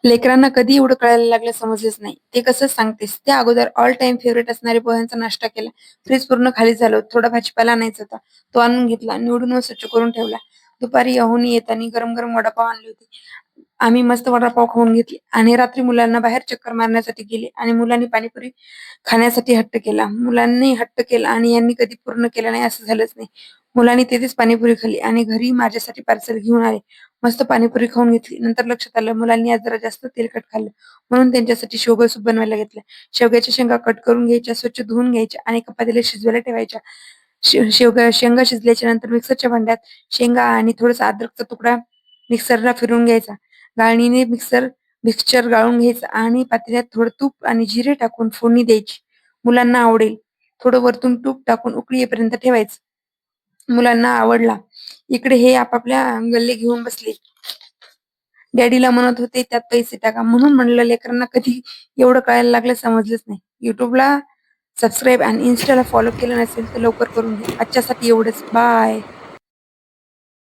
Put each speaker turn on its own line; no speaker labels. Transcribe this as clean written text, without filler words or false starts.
लेकरांना कधी एवढं कळायला लागलं समजलंच नाही. ते कसं सांगतेस? त्या अगोदर ऑल टाईम फेव्हरेट असणाऱ्या पोह्यांचा नाश्ता केला. फ्रीज पूर्ण खाली झालं होतं. थोडा भाजीपाला आणायचा होता. तो आणून घेतला. निवडून व स्वच्छ करून ठेवला. दुपारी अहोनी येताना गरम-गरम वडापाव आणले होते. आम्ही मस्त वडापाव खाऊन घेतले आणि रात्री मुलांना बाहेर चक्कर मारण्यासाठी गेले आणि मुलांनी पाणीपुरी खाण्यासाठी हट्ट केला. मुलांनी हट्ट केला आणि यांनी कधी पूर्ण केला नाही असं झालंच नाही. मुलांनी तिथेच पाणीपुरी खाल्ली आणि घरी माझ्यासाठी पार्सल घेऊन आले. मस्त पाणीपुरी खाऊन घेतली. नंतर लक्षात आलं मुलांनी आज जरा जास्त तेलकट खाल्लं. म्हणून त्यांच्यासाठी शेवगा सूप बनवायला घेतलं. शेवग्याच्या शेंगा कट करून घ्यायच्या, स्वच्छ धुवून घ्यायच्या आणि एका पातेल्यात शिजवायला ठेवायच्या. शेंगा शिजल्याच्या नंतर मिक्सरच्या भांड्यात शेंगा आणि थोडासा अद्रकचा तुकडा मिक्सरला फिरवून घ्यायचा. गाळणीने मिक्सचर गाळून घ्यायचं आणि पातेल्यात थोडं तूप आणि जिरे टाकून फोडणी द्यायची. मुलांना आवडेल. थोडं वरतून तूप टाकून उकळी येईपर्यंत ठेवायचं. मुलांना आवडला. इकडे हे आपापल्या गल्ले घेऊन बसले. डॅडीला म्हणत होते त्यात पैसे टाका. म्हणून म्हणलं लेकरांना कधी एवढं कळायला लागलं समजलंच नाही. YouTubeला सबस्क्राईब आणि Instaला फॉलो केलं नसेल तर लवकर करून घ्या. आजच्यासाठी एवढंच. बाय.